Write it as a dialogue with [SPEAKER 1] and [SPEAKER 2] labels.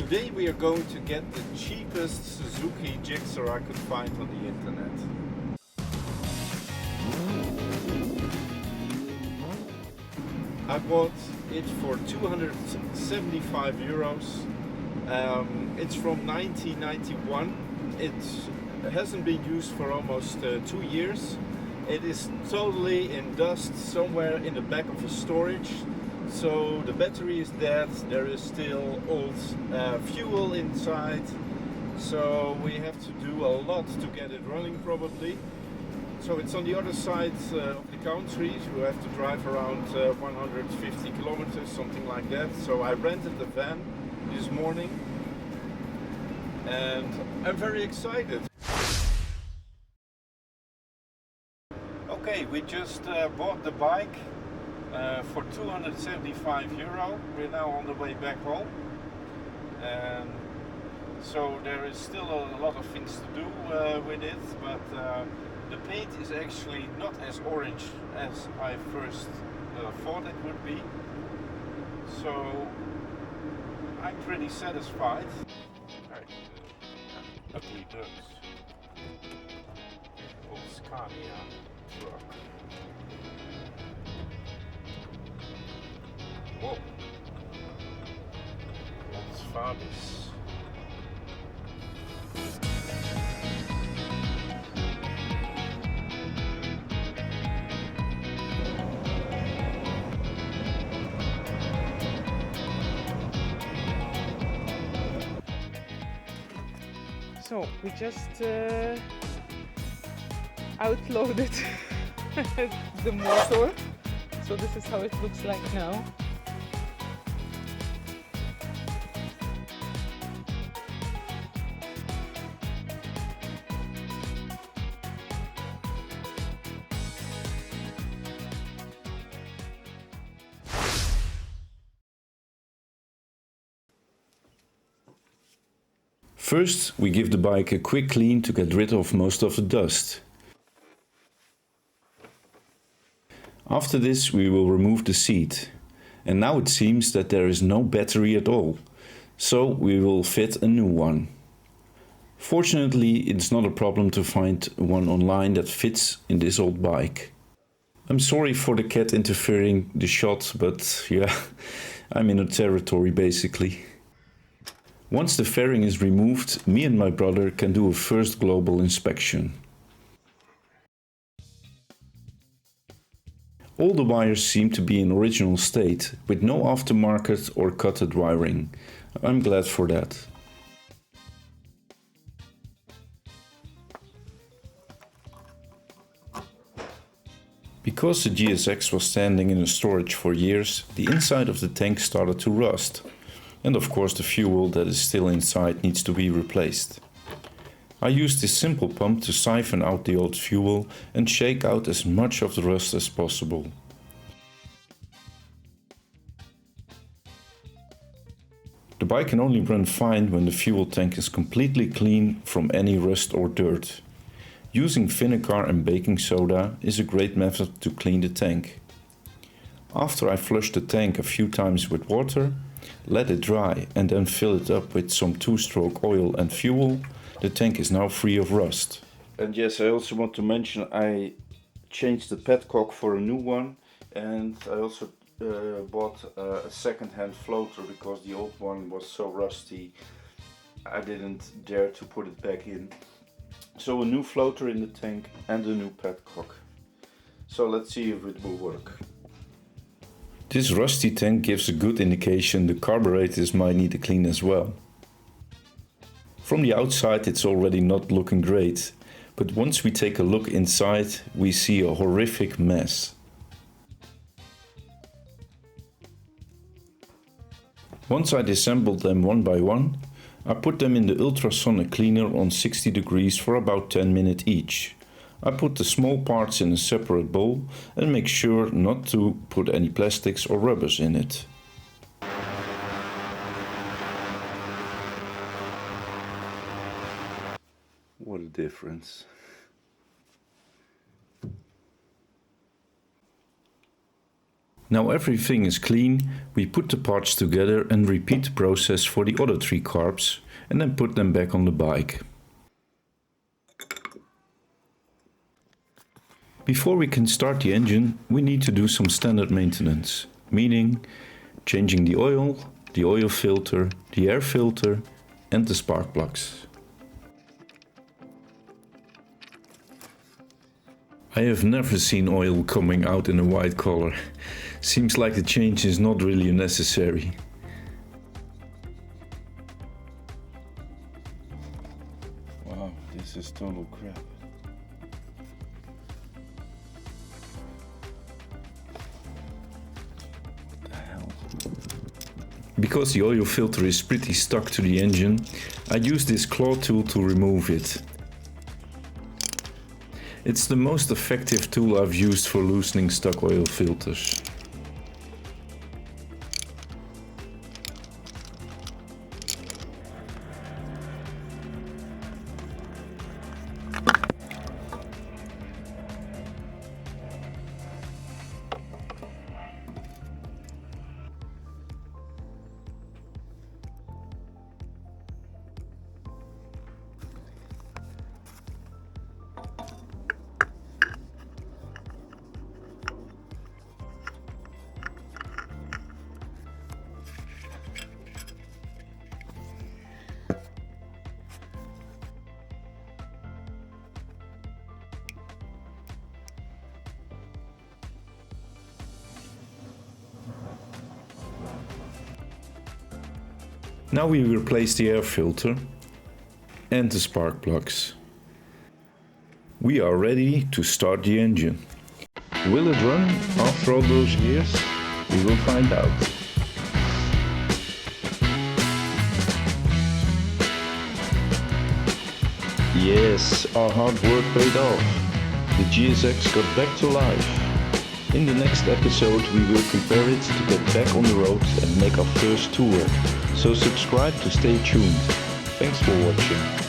[SPEAKER 1] Today we are going to get the cheapest Suzuki jigsaw I could find on the internet. I bought it for 275 euros. It's from 1991. It hasn't been used for almost 2 years. It is totally in dust somewhere in the back of a storage. So the battery is dead, there is still old fuel inside, so we have to do a lot to get it running probably. So it's on the other side of the country, we have to drive around 150 kilometers, something like that. So I rented the van this morning and I'm very excited. Okay, we just bought the bike for 275 euro. We're now on the way back home, and so there is still a lot of things to do with it, but the paint is actually not as orange as I first thought it would be, so I'm pretty satisfied. Alright, ugly ducks. Old Scania truck. Whoa, that's fabulous.
[SPEAKER 2] So we just outloaded the motor. So this is how it looks like now.
[SPEAKER 3] First, we give the bike a quick clean to get rid of most of the dust. After this, we will remove the seat. And now it seems that there is no battery at all, so we will fit a new one. Fortunately, it's not a problem to find one online that fits in this old bike. I'm sorry for the cat interfering the shot, but yeah, I'm in a territory basically. Once the fairing is removed, me and my brother can do a first global inspection. All the wires seem to be in original state, with no aftermarket or cutted wiring. I'm glad for that. Because the GSX was standing in a storage for years, the inside of the tank started to rust. And of course the fuel that is still inside needs to be replaced. I used this simple pump to siphon out the old fuel and shake out as much of the rust as possible. The bike can only run fine when the fuel tank is completely clean from any rust or dirt. Using vinegar and baking soda is a great method to clean the tank. After I flush the tank a few times with water, let it dry and then fill it up with some 2-stroke oil and fuel, the tank is now free of rust.
[SPEAKER 1] And yes, I also want to mention I changed the petcock for a new one, and I also bought a second-hand floater because the old one was so rusty I didn't dare to put it back in. So a new floater in the tank and a new petcock. So let's see if it will work.
[SPEAKER 3] This rusty tank gives a good indication the carburetors might need a clean as well. From the outside it's already not looking great, but once we take a look inside we see a horrific mess. Once I disassembled them one by one, I put them in the ultrasonic cleaner on 60 degrees for about 10 minutes each. I put the small parts in a separate bowl and make sure not to put any plastics or rubbers in it.
[SPEAKER 1] What a difference.
[SPEAKER 3] Now everything is clean, we put the parts together and repeat the process for the other 3 carbs and then put them back on the bike. Before we can start the engine, we need to do some standard maintenance, meaning changing the oil filter, the air filter and the spark plugs. I have never seen oil coming out in a white color. Seems like the change is not really necessary.
[SPEAKER 1] Wow, this is total crap. What the hell?
[SPEAKER 3] Because the oil filter is pretty stuck to the engine, I use this claw tool to remove it. It's the most effective tool I've used for loosening stuck oil filters. Now we replace the air filter and the spark plugs. We are ready to start the engine. Will it run after all those years? We will find out. Yes, our hard work paid off. The GSX got back to life. In the next episode we will prepare it to get back on the road and make our first tour. So subscribe to stay tuned. Thanks for watching.